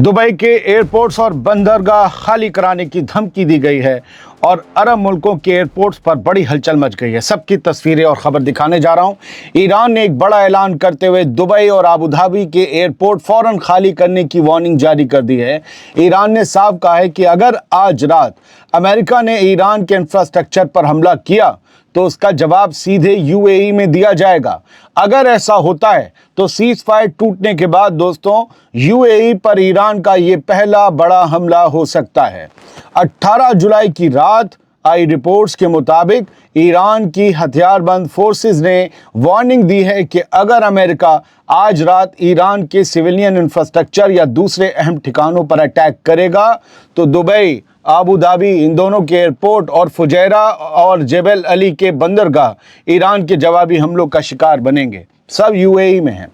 Dubai के airports और बंदरगाह खाली कराने की धमकी दी गई है और अरब मुल्कों के एयरपोर्ट्स पर बड़ी हलचल मच गई है। सबकी तस्वीरें और खबर दिखाने जा रहा हूं। ईरान ने एक बड़ा ऐलान करते हुए दुबई और अबू धाबी के एयरपोर्ट फौरन खाली करने की वार्निंग जारी कर दी है। ईरान ने साफ कहा है कि अगर आज रात अमेरिका ने ईरान के इंफ्रास्ट्रक्चर पर हमला किया तो उसका जवाब सीधे यूएई में दिया जाएगा। अगर ऐसा होता है तो सीज फायर टूटने के बाद दोस्तों यूएई पर ईरान का ये पहला बड़ा हमला हो सकता है। 18 जुलाई की रात आई रिपोर्ट्स के मुताबिक ईरान की हथियारबंद फोर्सेस ने वार्निंग दी है कि अगर अमेरिका आज रात ईरान के सिविलियन इंफ्रास्ट्रक्चर या दूसरे अहम ठिकानों पर अटैक करेगा तो दुबई, अबू धाबी इन दोनों के एयरपोर्ट और फुजैरा और जेबल अली के बंदरगाह ईरान के जवाबी हमलों का शिकार बनेंगे। सब यूएई में हैं।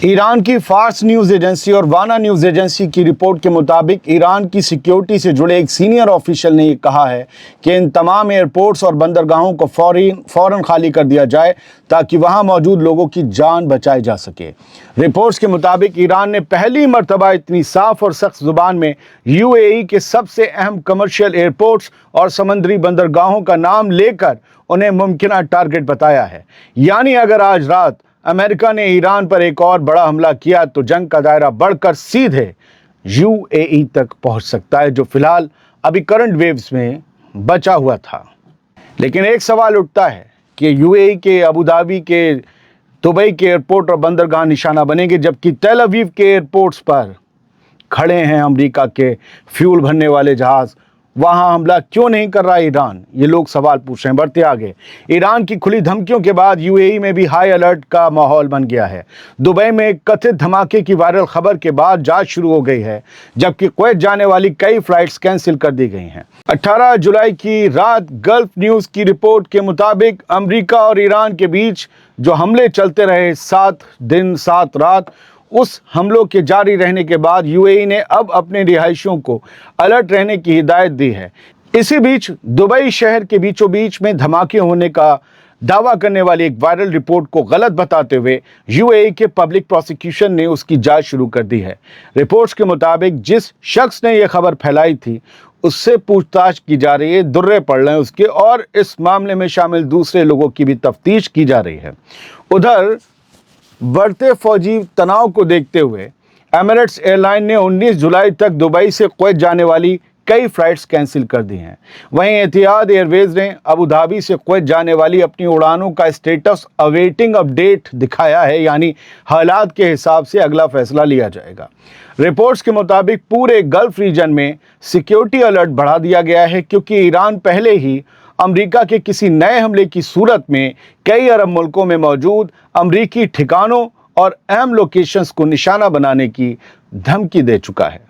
ईरान की फार्स न्यूज़ एजेंसी और वाना न्यूज़ एजेंसी की रिपोर्ट के मुताबिक ईरान की सिक्योरिटी से जुड़े एक सीनियर ऑफिशियल ने ये कहा है कि इन तमाम एयरपोर्ट्स और बंदरगाहों को फौरन खाली कर दिया जाए ताकि वहां मौजूद लोगों की जान बचाई जा सके। रिपोर्ट्स के मुताबिक ईरान ने पहली मर्तबा इतनी साफ और सख्त जुबान में यूएई के सबसे अहम कमर्शियल एयरपोर्ट्स और समंदरी बंदरगाहों का नाम लेकर उन्हें मुमकिन टारगेट बताया है। यानी अगर आज रात अमेरिका ने ईरान पर एक और बड़ा हमला किया तो जंग का दायरा बढ़कर सीधे यूएई तक पहुंच सकता है, जो फिलहाल अभी करंट वेव्स में बचा हुआ था। लेकिन एक सवाल उठता है कि यूएई के, अबू धाबी के, दुबई के एयरपोर्ट और बंदरगाह निशाना बनेंगे, जबकि तेल अवीव के एयरपोर्ट्स पर खड़े हैं अमेरिका के फ्यूल भरने वाले जहाज। वहां हमला क्यों नहीं कर रहा ईरान? ये लोग सवाल पूछ रहे हैं। बढ़ते आगे, ईरान की खुली धमकियों के बाद यूएई में भी हाई अलर्ट का माहौल बन गया है। दुबई में एक कथित धमाके की वायरल खबर के बाद जांच शुरू हो गई है, जबकि कुवैत जाने वाली कई फ्लाइट्स कैंसिल कर दी गई हैं। 18 जुलाई की रात गल्फ न्यूज़ की रिपोर्ट के मुताबिक अमेरिका और ईरान के बीच जो हमले चलते रहे 7 दिन 7 रात, उस हमलों के जारी रहने के बाद यूएई ने अब अपने रिहायशियों को अलर्ट रहने की हिदायत दी है। इसी बीच दुबई शहर के बीचों बीच में धमाके होने का दावा करने वाली एक वायरल रिपोर्ट को गलत बताते हुए यूएई के पब्लिक प्रोसिक्यूशन ने उसकी जांच शुरू कर दी है। रिपोर्ट्स के मुताबिक जिस शख्स ने यह खबर फैलाई थी उससे पूछताछ की जा रही है, दुर्रे पड़ रहे हैं उसके, और इस मामले में शामिल दूसरे लोगों की भी तफ्तीश की जा रही है। उधर बढ़ते फौजी तनाव को देखते हुए एमिरेट्स एयरलाइन ने 19 जुलाई तक दुबई से कुवैत जाने वाली कई फ्लाइट्स कैंसिल कर दी हैं। वहीं एतिहाद एयरवेज ने अबू धाबी से कुवैत जाने वाली अपनी उड़ानों का स्टेटस अवेटिंग अपडेट दिखाया है, यानी हालात के हिसाब से अगला फैसला लिया जाएगा। रिपोर्ट्स के मुताबिक पूरे गल्फ रीजन में सिक्योरिटी अलर्ट बढ़ा दिया गया है, क्योंकि ईरान पहले ही अमेरिका के किसी नए हमले की सूरत में कई अरब मुल्कों में मौजूद अमेरिकी ठिकानों और अहम लोकेशंस को निशाना बनाने की धमकी दे चुका है।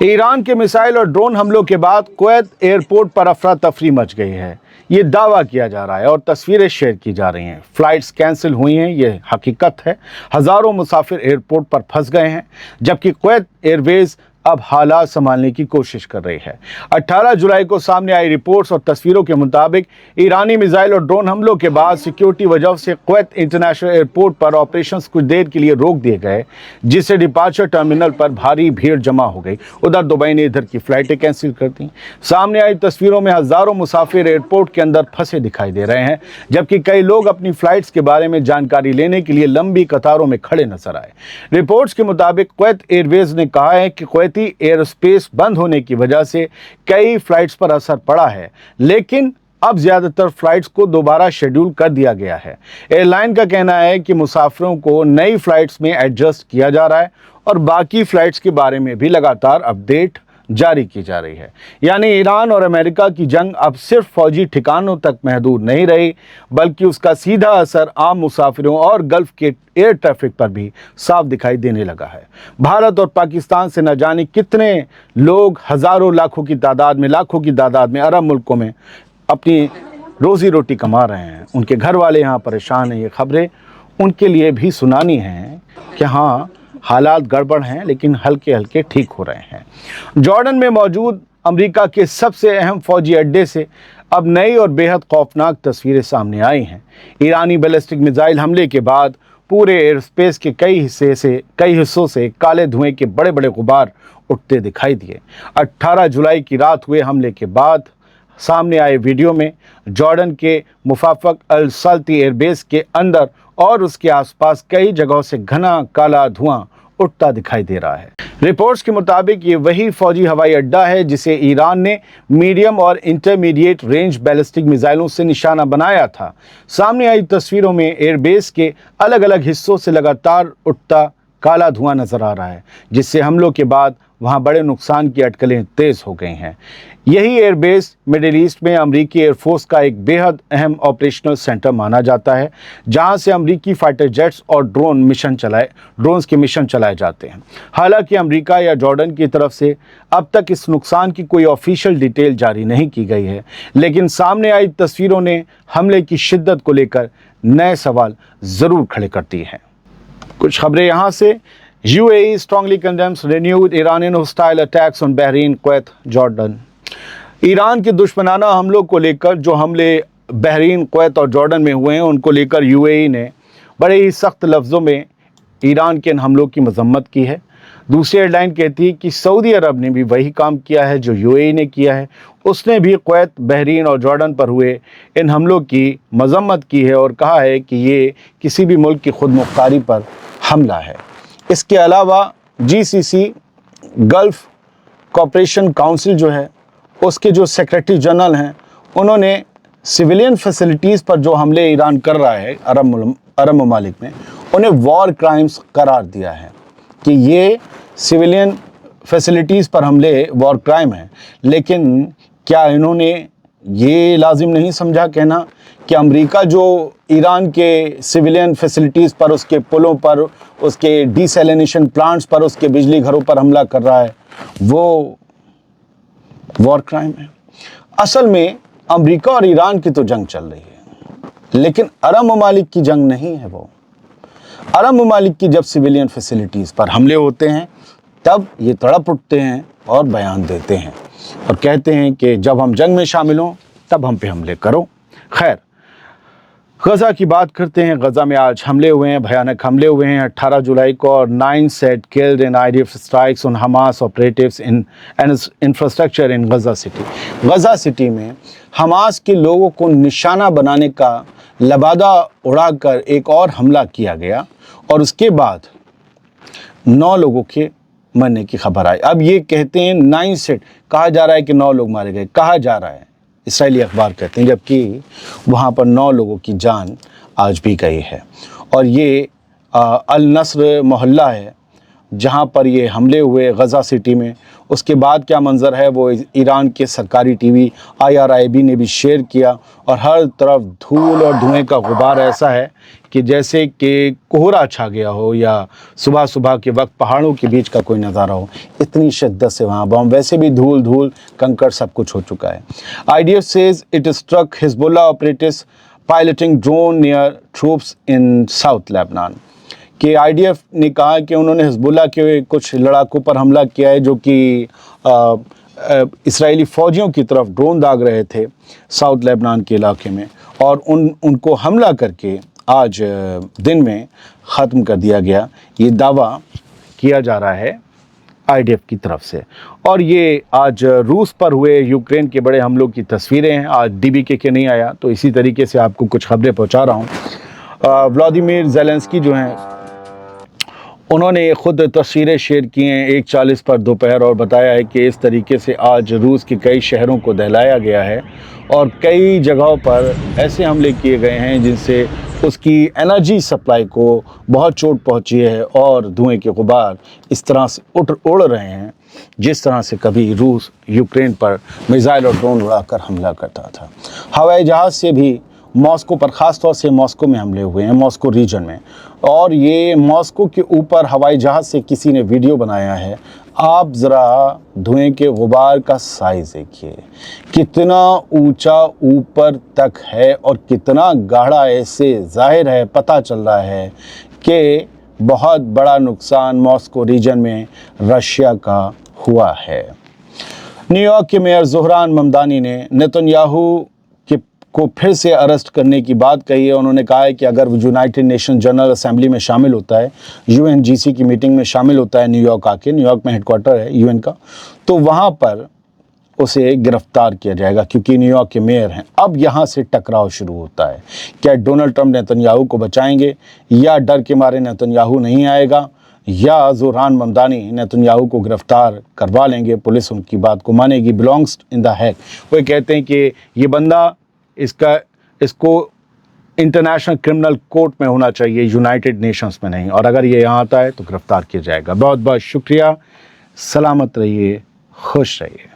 ईरान के मिसाइल और ड्रोन हमलों के बाद कुवैत एयरपोर्ट पर अफरा तफरी मच गई है, ये दावा किया जा रहा है और तस्वीरें शेयर की जा रही हैं। फ्लाइट्स कैंसिल हुई हैं, ये हकीकत है। हज़ारों मुसाफिर एयरपोर्ट पर फंस गए हैं, जबकि कुवैत एयरवेज अब हालात संभालने की कोशिश कर रही है। 18 जुलाई को सामने आई रिपोर्ट्स और तस्वीरों के मुताबिक ईरानी मिसाइल और ड्रोन हमलों के बाद सिक्योरिटी वजह से कुवैत इंटरनेशनल एयरपोर्ट पर ऑपरेशंस कुछ देर के लिए रोक दिए गए, जिससे डिपार्चर टर्मिनल पर भारी भीड़ जमा हो गई। उधर दुबई ने इधर की फ्लाइटें कैंसिल कर दी। सामने आई तस्वीरों में हज़ारों मुसाफिर एयरपोर्ट के अंदर फंसे दिखाई दे रहे हैं, जबकि कई लोग अपनी फ्लाइट्स के बारे में जानकारी लेने के लिए लंबी कतारों में खड़े नजर आए। रिपोर्ट्स के मुताबिक कुवैत एयरवेज ने कहा है कि कुवैती एयर स्पेस बंद होने की वजह से कई फ्लाइट्स पर असर पड़ा है, लेकिन अब ज्यादातर फ्लाइट्स को दोबारा शेड्यूल कर दिया गया है। एयरलाइन का कहना है कि मुसाफिरों को नई फ्लाइट्स में एडजस्ट किया जा रहा है और बाकी फ्लाइट्स के बारे में भी लगातार अपडेट जारी की जा रही है। यानी ईरान और अमेरिका की जंग अब सिर्फ फौजी ठिकानों तक महदूद नहीं रही, बल्कि उसका सीधा असर आम मुसाफिरों और गल्फ के एयर ट्रैफिक पर भी साफ दिखाई देने लगा है। भारत और पाकिस्तान से न जाने कितने लोग हज़ारों लाखों की तादाद में अरब मुल्कों में अपनी रोज़ी रोटी कमा रहे हैं। उनके घर वाले यहाँ परेशान हैं। ये खबरें उनके लिए भी सुनानी हैं कि हाँ, हालात गड़बड़ हैं लेकिन हल्के हल्के ठीक हो रहे हैं। जॉर्डन में मौजूद अमेरिका के सबसे अहम फौजी अड्डे से अब नई और बेहद खौफनाक तस्वीरें सामने आई हैं। ईरानी बैलिस्टिक मिसाइल हमले के बाद पूरे एयर स्पेस के कई हिस्सों से काले धुएं के बड़े बड़े गुबार उठते दिखाई दिए। 18 जुलाई की रात हुए हमले के बाद सामने आए वीडियो में जॉर्डन के मुफाफक अल सल्ती एयरबेस के अंदर और उसके आसपास कई जगहों से घना काला धुआं उठता दिखाई दे रहा है। रिपोर्ट्स के मुताबिक ये वही फौजी हवाई अड्डा है जिसे ईरान ने मीडियम और इंटरमीडिएट रेंज बैलिस्टिक मिसाइलों से निशाना बनाया था। सामने आई तस्वीरों में एयरबेस के अलग अलग हिस्सों से लगातार उठता काला धुआं नजर आ रहा है, जिससे हमलों के बाद वहां बड़े नुकसान की अटकलें तेज हो गई हैं। यही एयरबेस मिडिल ईस्ट में अमरीकी एयरफोर्स का एक बेहद अहम ऑपरेशनल सेंटर माना जाता है, जहां से अमरीकी फाइटर जेट्स और ड्रोन्स के मिशन चलाए जाते हैं। हालांकि अमेरिका या जॉर्डन की तरफ से अब तक इस नुकसान की कोई ऑफिशियल डिटेल जारी नहीं की गई है, लेकिन सामने आई तस्वीरों ने हमले की शिद्दत को लेकर नए सवाल ज़रूर खड़े करती हैं। कुछ खबरें यहाँ से। UAE strongly condemns renewed Iranian hostile attacks on Bahrain, Kuwait, Jordan। Iran के दुश्मनाना हमलों को लेकर जो हमले बहरीन, कुवैत और जॉर्डन में हुए हैं, उनको लेकर UAE ने बड़े ही सख्त लफ्ज़ों में ईरान के इन हमलों की मजम्मत की है। दूसरी हेडलाइन कहती है कि सऊदी अरब ने भी वही काम किया है जो UAE ने किया है। उसने भी कुवैत, बहरीन और जॉर्डन पर हुए इन हमलों की मजम्मत की है और कहा है कि ये किसी भी मुल्क की खुद मुख्तारी पर हमला है। इसके अलावा GCC गल्फ़ कोऑपरेशन काउंसिल जो है, उसके जो सेक्रेटरी जनरल हैं, उन्होंने सिविलियन फैसिलिटीज़ पर जो हमले ईरान कर रहा है अरब ममालिक में, उन्हें वॉर क्राइम्स करार दिया है कि ये सिविलियन फैसिलिटीज़ पर हमले वॉर क्राइम है। लेकिन क्या इन्होंने ये लाजिम नहीं समझा कहना कि अमेरिका जो ईरान के सिविलियन फैसिलिटीज़ पर, उसके पुलों पर, उसके डिसैलिनेशन प्लांट्स पर, उसके बिजली घरों पर हमला कर रहा है, वो वॉर क्राइम है? असल में अमेरिका और ईरान की तो जंग चल रही है, लेकिन अरब ममालिक की जंग नहीं है वो। अरब ममालिक की जब सिविलियन फैसिलिटीज़ पर हमले होते हैं, तब ये तड़प उठते हैं और बयान देते हैं और कहते हैं कि जब हम जंग में शामिल हों तब हम पे हमले करो। खैर, गज़ा की बात करते हैं। गज़ा में आज हमले हुए हैं, भयानक हमले हुए हैं 18 जुलाई को, और 9 set killed in IDF strikes on Hamas operatives in infrastructure in Gaza city. Gaza city में हमास के लोगों को निशाना बनाने का लबादा उड़ाकर एक और हमला किया गया और उसके बाद 9 लोगों के मरने की खबर आई। अब ये कहते हैं 9 सेट, कहा जा रहा है कि 9 लोग मारे गए, कहा जा रहा है, इसराइली अखबार कहते हैं, जबकि वहाँ पर 9 लोगों की जान आज भी गई है। और ये अल नस्र मोहल्ला है जहाँ पर ये हमले हुए गज़ा सिटी में। उसके बाद क्या मंज़र है वो ईरान के सरकारी TV IRIB ने भी शेयर किया, और हर तरफ धूल और धुएं का गुबार ऐसा है कि जैसे कि कोहरा छा गया हो या सुबह सुबह के वक्त पहाड़ों के बीच का कोई नज़ारा हो, इतनी शिद्दत से वहाँ बम, वैसे भी धूल कंकड़ सब कुछ हो चुका है। IDF says it struck Hezbollah operatives piloting drone near troops in South Lebanon। कि IDF ने कहा कि उन्होंने हिजबुल्लाह के कुछ लड़ाकों पर हमला किया है जो कि इसराइली फ़ौजियों की तरफ ड्रोन दाग रहे थे साउथ लेबनान के इलाके में, और उनको हमला करके आज दिन में ख़त्म कर दिया गया। ये दावा किया जा रहा है IDF की तरफ से। और ये आज रूस पर हुए यूक्रेन के बड़े हमलों की तस्वीरें हैं। आज DBK के नहीं आया, तो इसी तरीके से आपको कुछ खबरें पहुंचा रहा हूं। व्लादिमीर ज़ेलेंस्की जो हैं, उन्होंने ख़ुद तस्वीरें शेयर की हैं 1:40 पर दोपहर, और बताया है कि इस तरीके से आज रूस के कई शहरों को दहलाया गया है और कई जगहों पर ऐसे हमले किए गए हैं जिनसे उसकी एनर्जी सप्लाई को बहुत चोट पहुंची है, और धुएं के गुबार इस तरह से उड़ रहे हैं जिस तरह से कभी रूस यूक्रेन पर मिसाइल और ड्रोन उड़ाकर हमला करता था। हवाई जहाज़ से भी मॉस्को पर, ख़ास तौर से मॉस्को में हमले हुए हैं, मॉस्को रीजन में। और ये मॉस्को के ऊपर हवाई जहाज़ से किसी ने वीडियो बनाया है। आप ज़रा धुएं के गुबार का साइज़ देखिए, कितना ऊंचा ऊपर तक है और कितना गाढ़ा, ऐसे ज़ाहिर है, पता चल रहा है कि बहुत बड़ा नुकसान मॉस्को रीजन में रशिया का हुआ है। न्यूयॉर्क के मेयर ज़ोहरान ममदानी ने नेतन्याहू को फिर से अरेस्ट करने की बात कही है। उन्होंने कहा है कि अगर वो यूनाइटेड नेशन जनरल असेंबली में शामिल होता है, यूएनजीसी की मीटिंग में शामिल होता है न्यूयॉर्क आके, न्यूयॉर्क में हेडक्वार्टर है यूएन का, तो वहाँ पर उसे गिरफ्तार किया जाएगा क्योंकि न्यूयॉर्क के मेयर हैं। अब यहाँ से टकराव शुरू होता है। क्या डोनाल्ड ट्रंप नेतन्याहू को बचाएंगे, या डर के मारे नेतन्याहू नहीं आएगा, या ज़ोहरान ममदानी नेतन्याहू को गिरफ्तार करवा लेंगे, पुलिस उनकी बात को मानेगी। बिलोंग्स इन द हैक, वो कहते हैं कि ये बंदा इसको इंटरनेशनल क्रिमिनल कोर्ट में होना चाहिए, यूनाइटेड नेशंस में नहीं, और अगर ये यहाँ आता है तो गिरफ्तार किया जाएगा। बहुत बहुत शुक्रिया, सलामत रहिए, खुश रहिए।